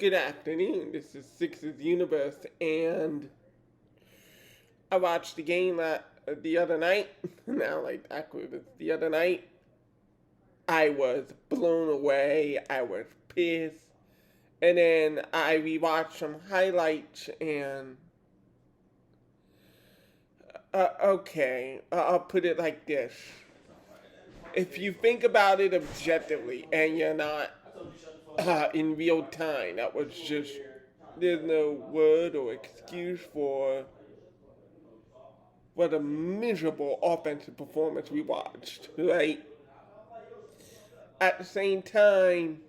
Good afternoon. This is Six's Universe, and I watched the game the other night. Now, like backwards, the other night, I was blown away. I was pissed, and then I rewatched some highlights, and okay, I'll put it like this: if you think about it objectively, and you're not in real time, that was just there's no word or excuse for what a miserable offensive performance we watched, right? At the same time,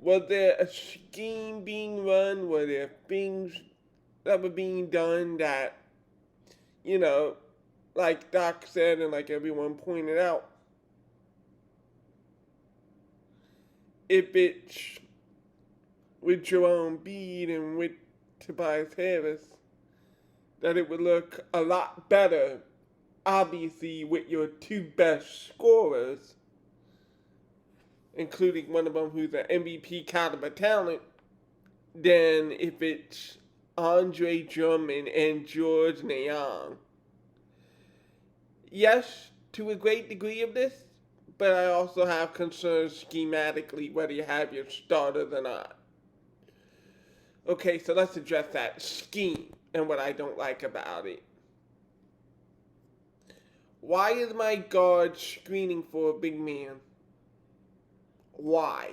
was there a scheme being run? Were there things that were being done that, you know, like Doc said and like everyone pointed out, if it's with Jerome Bede and with Tobias Harris, that it would look a lot better, obviously, with your two best scorers, including one of them who's an MVP caliber talent, than if it's Andre Drummond and George Niang. Yes, to a great degree of this, but I also have concerns schematically whether you have your starters or not. Okay, so let's address that scheme and what I don't like about it. Why is my guard screening for a big man? Why?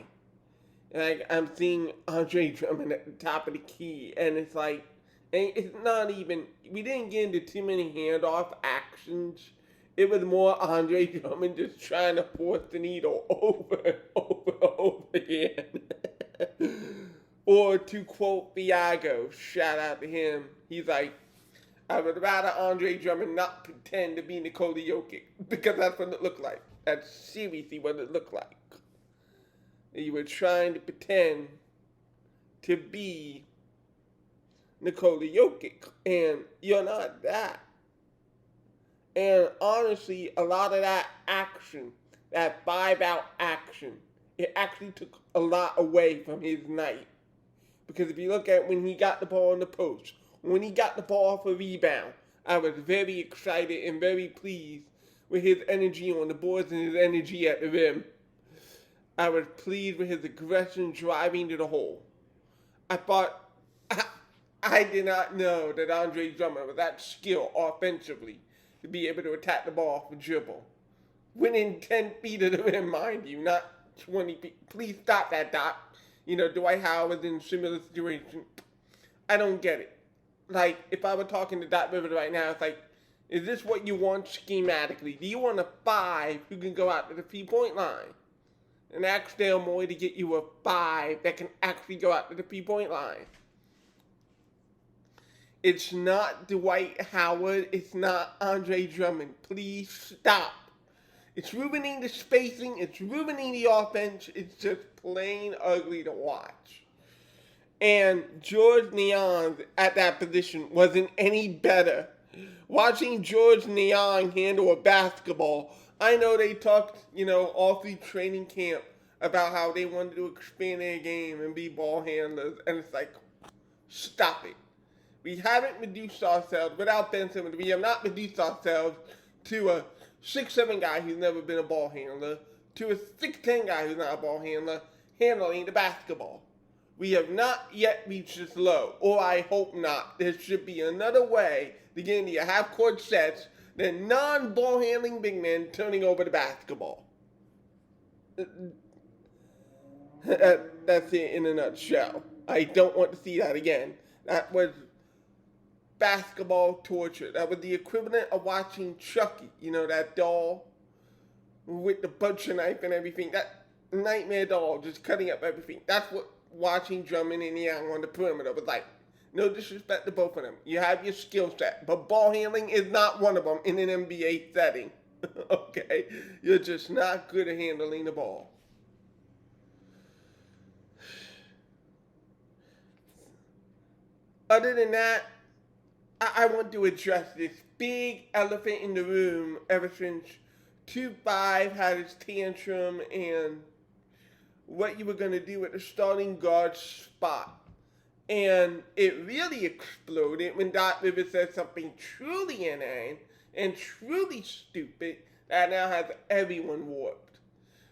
Like, I'm seeing Andre Drummond at the top of the key, and it's like, and it's not even, we didn't get into too many handoff actions. It was more Andre Drummond just trying to force the needle over and over again. Or to quote Viago, shout out to him, he's like, I would rather Andre Drummond not pretend to be Nikola Jokic, because that's what it looked like. That's seriously what it looked like. You were trying to pretend to be Nikola Jokic, and you're not that. And honestly, a lot of that action, that 5-out action, it actually took a lot away from his night. Because if you look at when he got the ball in the post, when he got the ball off a rebound, I was very excited and very pleased with his energy on the boards and his energy at the rim. I was pleased with his aggression driving to the hole. I thought, I did not know that Andre Drummond was that skilled offensively to be able to attack the ball off a dribble. Winning 10 feet of the rim, mind you, not 20 feet. Please stop that, Doc. Dwight Howard in a similar situation. I don't get it. Like, if I were talking to Doc Rivers right now, it's like, is this what you want schematically? Do you want a 5 who can go out to the 3-point line? And ask Dale Moy to get you a 5 that can actually go out to the 3-point line. It's not Dwight Howard. It's not Andre Drummond. Please stop. It's ruining the spacing. It's ruining the offense. It's just plain ugly to watch. And George Niang at that position wasn't any better. Watching George Niang handle a basketball, I know they talked, all through training camp about how they wanted to expand their game and be ball handlers. And it's like, stop it. We haven't reduced ourselves, without Ben Simmons, we have not reduced ourselves to a 6'7" guy who's never been a ball handler, to a 6'10" guy who's not a ball handler, handling the basketball. We have not yet reached this low, or I hope not. There should be another way to get into your half-court sets than non-ball handling big men turning over the basketball. That's it in a nutshell. I don't want to see that again. That was basketball torture. That was the equivalent of watching Chucky, that doll with the butcher knife and everything. That nightmare doll just cutting up everything. That's what watching Drummond and Niang on the perimeter was like. No disrespect to both of them. You have your skill set, but ball handling is not one of them in an NBA setting. Okay? You're just not good at handling the ball. Other than that, I want to address this big elephant in the room ever since 2-5 had its tantrum and what you were going to do at the starting guard spot. And it really exploded when Doc Rivers said something truly inane and truly stupid that now has everyone warped.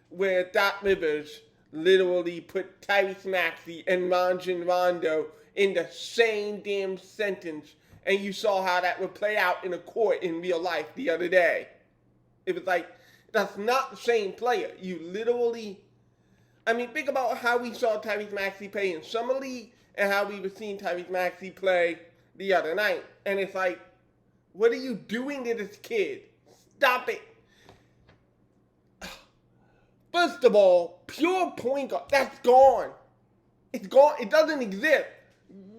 Where Doc Rivers literally put Tyrese Maxey and Rajon Rondo in the same damn sentence, and you saw how that would play out in a court in real life the other day. It was like, that's not the same player. You literally, I mean, think about how we saw Tyrese Maxey play in Summer League and how we were seeing Tyrese Maxey play the other night. And it's like, what are you doing to this kid? Stop it. First of all, pure point guard, that's gone. It's gone. It doesn't exist.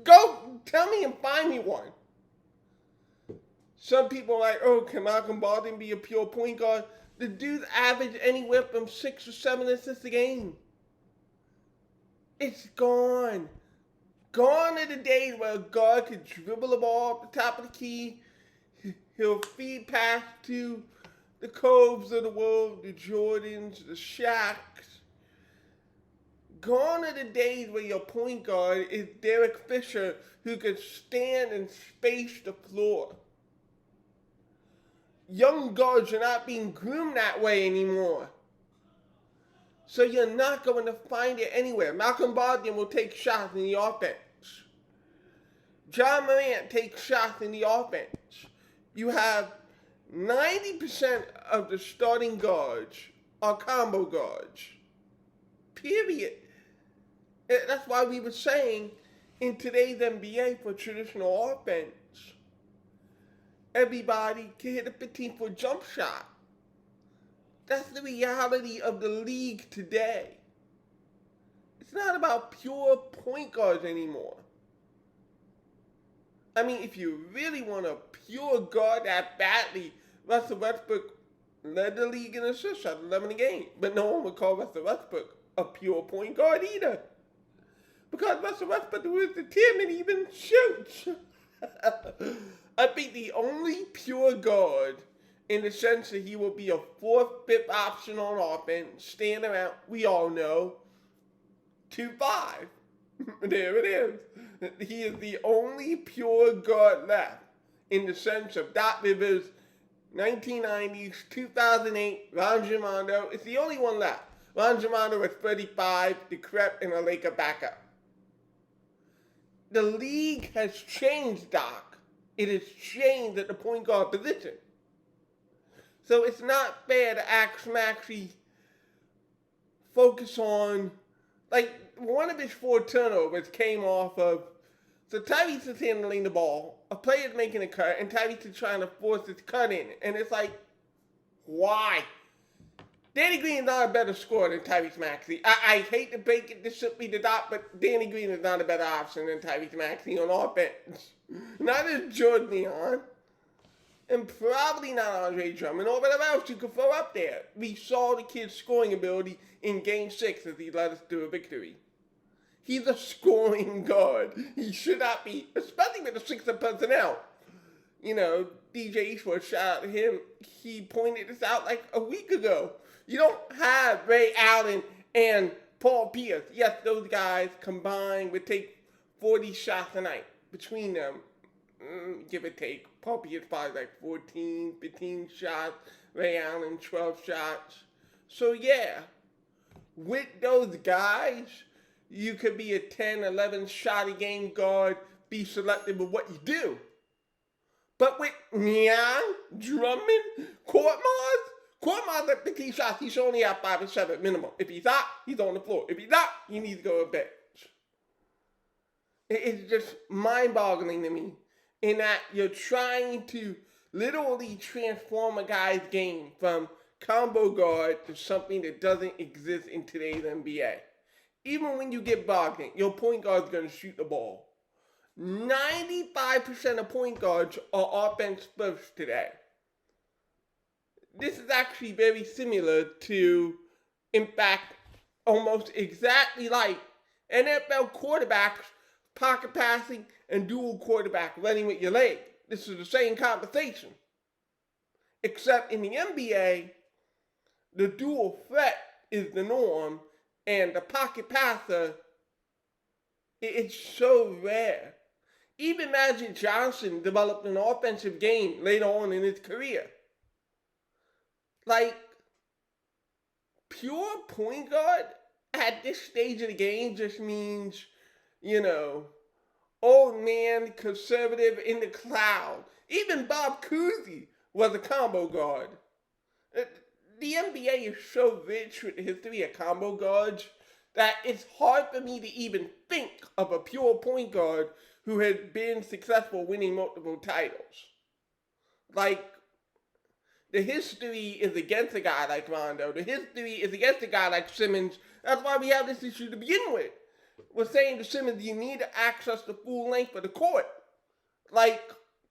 Go tell me and find me one. Some people are like, oh, can Malcolm Brogdon be a pure point guard? The dude's average anywhere from 6 or 7 assists a game. It's gone. Gone are the days where a guard could dribble the ball off the top of the key. He'll feed pass to the Coves of the world, the Jordans, the Shaqs. Gone are the days where your point guard is Derek Fisher, who could stand and space the floor. Young guards are not being groomed that way anymore. So you're not going to find it anywhere. Malcolm Brogdon will take shots in the offense. John Morant takes shots in the offense. You have 90% of the starting guards are combo guards. Period. That's why we were saying in today's NBA for traditional offense, everybody can hit a 15-foot jump shot. That's the reality of the league today. It's not about pure point guards anymore. I mean, if you really want a pure guard that badly, Russell Westbrook led the league in assists at 11 a game. But no one would call Russell Westbrook a pure point guard either. Because Russell Westbrook was the team and even shoots. I think the only pure guard, in the sense that he will be a 4th, 5th option on offense, stand around, we all know, 2-5. There it is. He is the only pure guard left, in the sense of Doc Rivers, 1990s, 2008, Rajon Rondo. It's the only one left. Rajon Rondo was 35, decrepit, and a Laker backup. The league has changed, Doc. It has changed at the point guard position. So it's not fair to actually focus on, like, one of his 4 turnovers came off of, so Tyrese is handling the ball, a player's making a cut, and Tyrese is trying to force his cut in. And it's like, why? Danny Green is not a better scorer than Tyrese Maxey. I hate to break it this simply to Doc, but Danny Green is not a better option than Tyrese Maxey on offense. Not as Jordan Leon. And probably not Andre Drummond or whatever else you could throw up there. We saw the kid's scoring ability in Game 6 as he led us to a victory. He's a scoring guard. He should not be, especially with the Sixer personnel. You know, DJ Eastwood, shout out to him. He pointed this out like a week ago. You don't have Ray Allen and Paul Pierce. Yes, those guys combined would take 40 shots a night between them. Give or take. Paul Pierce probably like 14, 15 shots. Ray Allen, 12 shots. So yeah, with those guys, you could be a 10, 11 shot a game guard, be selective with what you do. But with Niang, Drummond, Korkmaz at 15 shots, he should only have 5 or 7 minimum. If he's hot, he's on the floor. If he's not, he needs to go to bench. It's just mind-boggling to me in that you're trying to literally transform a guy's game from combo guard to something that doesn't exist in today's NBA. Even when you get Brogdon, your point guard's going to shoot the ball. 95% of point guards are offense first today. This is actually very similar to, in fact, almost exactly like NFL quarterbacks pocket passing and dual quarterback running with your leg. This is the same conversation. Except in the NBA, the dual threat is the norm, and the pocket passer, it's so rare. Even Magic Johnson developed an offensive game later on in his career. Like, pure point guard at this stage of the game just means, you know, old man, conservative in the cloud. Even Bob Cousy was a combo guard. The NBA is so rich with the history of combo guards that it's hard for me to even think of a pure point guard who has been successful winning multiple titles. Like, the history is against a guy like Rondo. The history is against a guy like Simmons. That's why we have this issue to begin with. We're saying to Simmons, you need to access the full length of the court. Like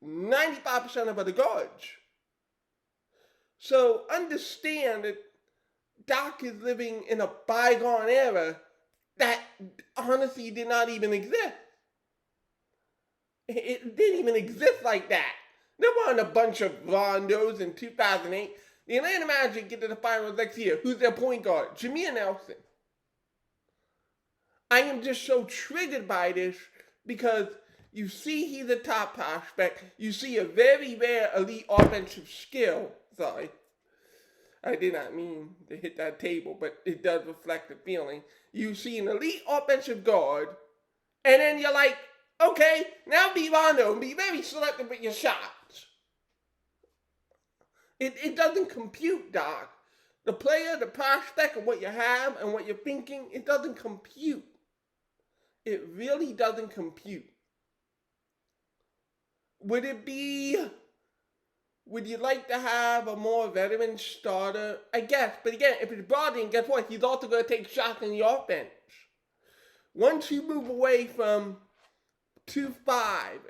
95% of other guards. So understand that Doc is living in a bygone era that honestly did not even exist. It didn't even exist like that. There weren't a bunch of Rondos in 2008. The Atlanta Magic get to the finals next year. Who's their point guard? Jameer Nelson. I am just so triggered by this because you see he's a top prospect. You see a very rare elite offensive skill. Sorry. I did not mean to hit that table, but it does reflect the feeling. You see an elite offensive guard, and then you're like, okay, now be Rondo and be very selective with your shots. It doesn't compute, Doc. The player, the prospect, and what you have and what you're thinking, it doesn't compute. It really doesn't compute. Would you like to have a more veteran starter? I guess, but again, if it's Brogdon, guess what? He's also going to take shots in the offense. Once you move away from 2-5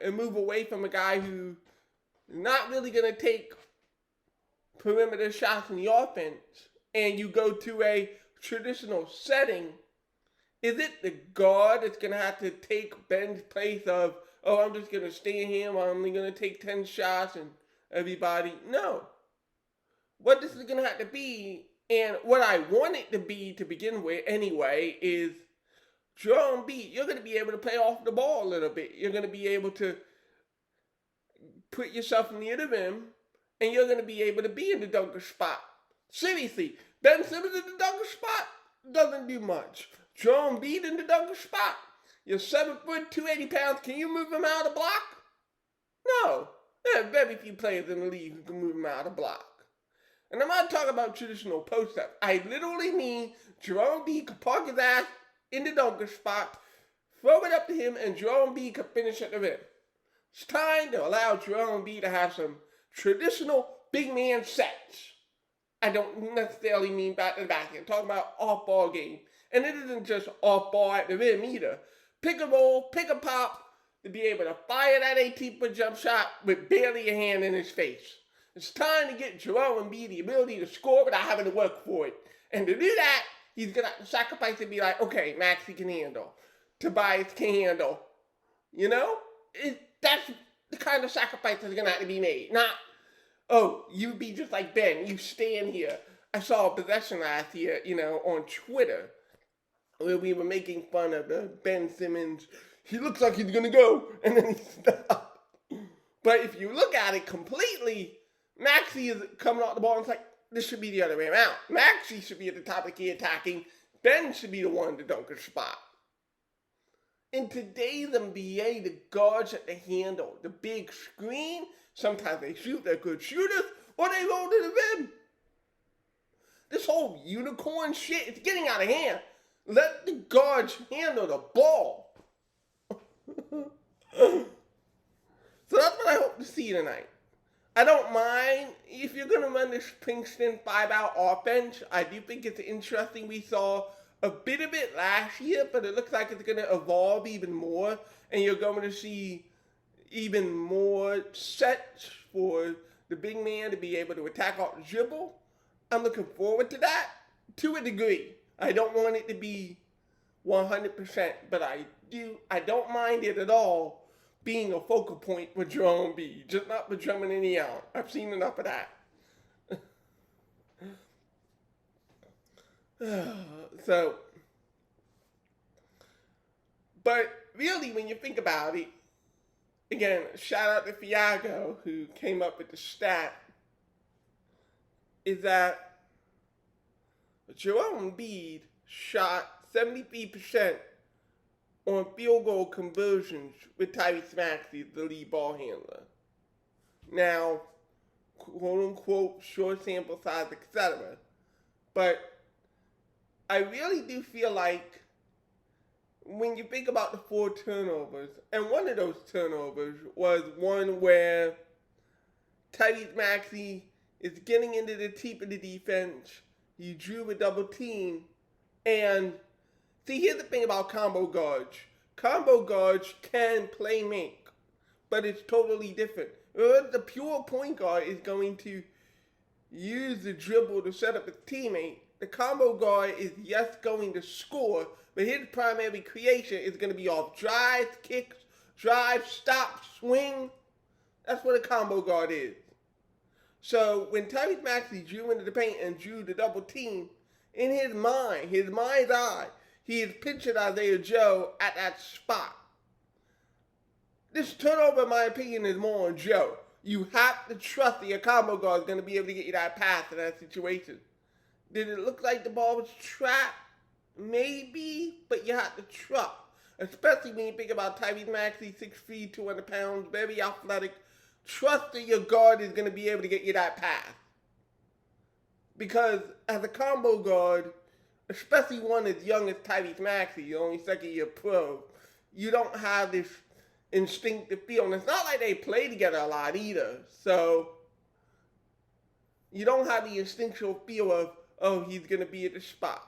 and move away from a guy who is not really going to take perimeter shots in the offense, and you go to a traditional setting, is it the guard that's going to have to take Ben's place of, oh, I'm just going to stand here, I'm only going to take 10 shots and everybody? No. What this is going to have to be, and what I want it to be to begin with anyway, is Joel Embiid, you're going to be able to play off the ball a little bit. You're going to be able to put yourself near the rim, and you're going to be able to be in the dunker spot. Seriously, Ben Simmons in the dunker spot doesn't do much. Joel Embiid in the dunker spot. You're 7 foot, 280 pounds. Can you move him out of block? No. There are very few players in the league who can move him out of block. And I'm not talking about traditional post-up. I literally mean Joel Embiid can park his ass in the dunker spot, throw it up to him, and Joel Embiid can finish at the rim. It's time to allow Joel Embiid to have some traditional big man sets. I don't necessarily mean back to the back. I'm talking about off-ball game. And it isn't just off-ball at the rim either. Pick a roll, pick a pop, to be able to fire that 18-foot jump shot with barely a hand in his face. It's time to get Joel Embiid the ability to score without having to work for it. And to do that, he's going to have to sacrifice and be like, okay, Maxey can handle. Tobias can handle. You know? That's the kind of sacrifice that's going to have to be made. Not, oh, you be just like Ben. You stand here. I saw a possession last year, on Twitter, where we were making fun of the Ben Simmons. He looks like he's going to go, and then he stopped. But if you look at it completely, Maxey is coming off the ball, and it's like, this should be the other way around. Maxey should be at the top of the key attacking. Ben should be the one in the dunker spot. In today's NBA, the guards at the handle, the big screen, sometimes they shoot, they're good shooters, or they roll to the rim. This whole unicorn shit is getting out of hand. Let the guards handle the ball. So that's what I hope to see tonight. I don't mind if you're going to run this Princeton 5-out offense. I do think it's interesting. We saw a bit of it last year, but it looks like it's going to evolve even more, and you're going to see even more sets for the big man to be able to attack off the dribble. I'm looking forward to that to a degree. I don't want it to be 100%, but I don't mind it at all being a focal point for Joel Embiid, just not for Drummond and Young. I've seen enough of that. So, But really, when you think about it, again, shout out to Fiago, who came up with the stat, is that Joel Embiid shot 73% on field goal conversions with Tyrese Maxey, the lead ball handler. Now, quote unquote, short sample size, etc. But I really do feel like when you think about the 4 turnovers, and one of those turnovers was one where Tyrese Maxey is getting into the teeth of the defense. He drew a double team. And see, here's the thing about combo guards. Combo guards can play make, but it's totally different. The pure point guard is going to use the dribble to set up his teammate. The combo guard is yes going to score, but his primary creation is going to be off drives, kicks, drives, stops, swing. That's what a combo guard is. So when Tyrese Maxey drew into the paint and drew the double team, in his mind's eye, he is pictured Isaiah Joe at that spot. This turnover, in my opinion, is more on Joe. You have to trust that your combo guard is going to be able to get you that pass in that situation. Did it look like the ball was trapped? Maybe, but you have to trust. Especially when you think about Tyrese Maxey, 6'3", 200 pounds, very athletic. Trust that your guard is going to be able to get you that pass. Because as a combo guard, especially one as young as Tyrese Maxey, you're only second-year pro, you don't have this instinctive feel. And it's not like they play together a lot either. So you don't have the instinctual feel of, oh, he's going to be at the spot.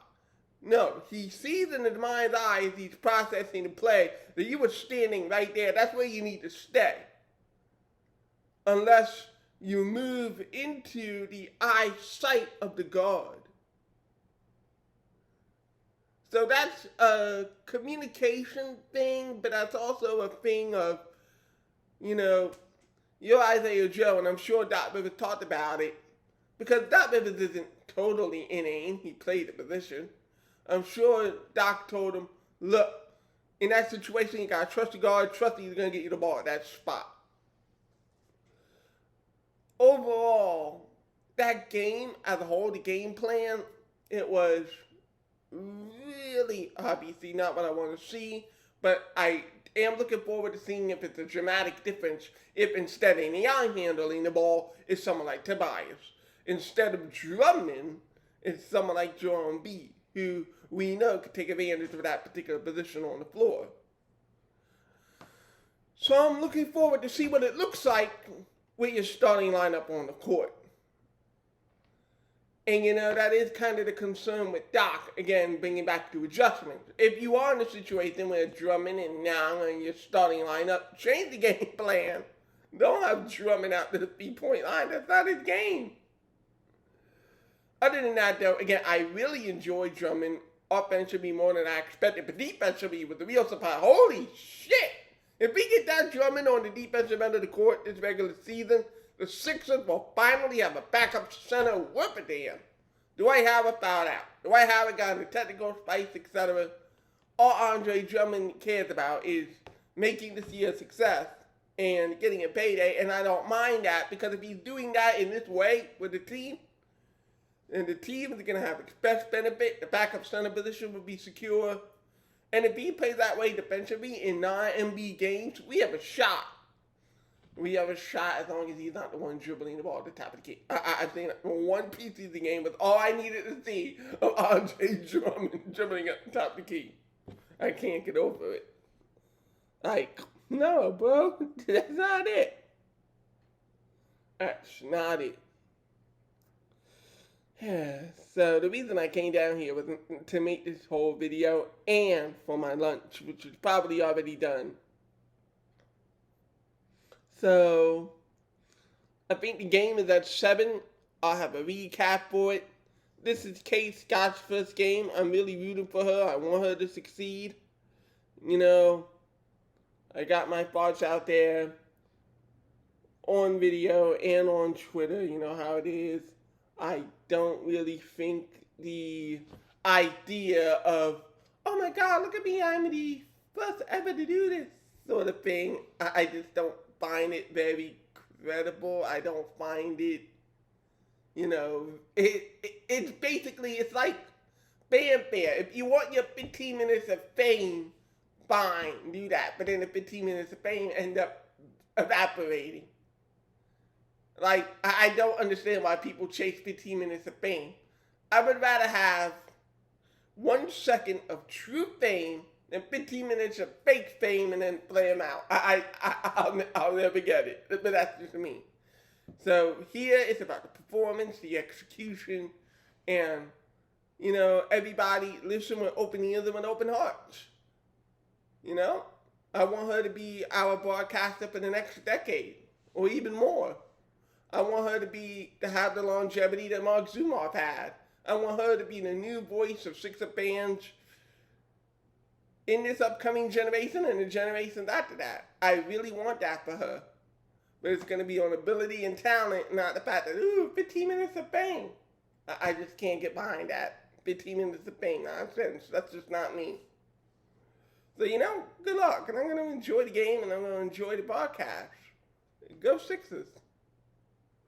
No, he sees in his mind's eye as he's processing the play that you were standing right there. That's where you need to stay. Unless you move into the eyesight of the guard. So that's a communication thing, but that's also a thing of, you're Isaiah Joe, and I'm sure Doc Rivers talked about it, because Doc Rivers isn't totally inane. He played the position. I'm sure Doc told him, look, in that situation, you got to trust the guard, trust that he's going to get you the ball at that spot. Overall, that game as a whole, the game plan, it was really obviously not what I want to see, but I am looking forward to seeing if it's a dramatic difference if instead of Niang handling the ball, it's someone like Tobias. Instead of Drummond, it's someone like Joel Embiid, who we know could take advantage of that particular position on the floor. So I'm looking forward to see what it looks like with your starting lineup on the court. And that is kind of the concern with Doc, again, bringing back to adjustments. If you are in a situation where Drummond and Niang in your starting lineup, change the game plan. Don't have Drummond out to the 3-point line. That's not his game. Other than that, though, again, I really enjoyed Drummond offensively more than I expected, but defensively was the real surprise. Holy shit! If we get that Drummond on the defensive end of the court this regular season, the Sixers will finally have a backup center worth a damn. Do I have a foul out? Do I have a guy in the technical spice, etc.? All Andre Drummond cares about is making this year a success and getting a payday, and I don't mind that, because if he's doing that in this way with the team, and the team is going to have the best benefit, the backup center position will be secure. And if he plays that way defensively in non-MB games, we have a shot. We have a shot as long as he's not the one dribbling the ball at the top of the key. I think one preseason game was all I needed to see of Andre Drummond dribbling at the top of the key. I can't get over it. Like, no, bro. That's not it. That's not it. So the reason I came down here was to make this whole video and for my lunch, which is probably already done. So I think the game is at 7. I'll have a recap for it. This is Kate Scott's first game. I'm really rooting for her. I want her to succeed. I got my thoughts out there on video and on Twitter. You know how it is. I don't really think the idea of, oh my God, look at me, I'm the first ever to do this sort of thing. I just don't find it very credible. I don't find it, it's basically, it's like fanfare. If you want your 15 minutes of fame, fine, do that. But then the 15 minutes of fame end up evaporating. Like, I don't understand why people chase 15 minutes of fame. I would rather have 1 second of true fame than 15 minutes of fake fame and then play them out. I'll never get it, but that's just me. So here it's about the performance, the execution, and, everybody listen with open ears and with open hearts. I want her to be our broadcaster for the next decade, or even more. I want her to have the longevity that Mark Zumoff had. I want her to be the new voice of Sixer fans in this upcoming generation and the generations after that. I really want that for her. But it's going to be on ability and talent, not the fact that, 15 minutes of fame. I just can't get behind that. 15 minutes of fame nonsense. That's just not me. So, good luck. And I'm going to enjoy the game and I'm going to enjoy the broadcast. Go Sixers.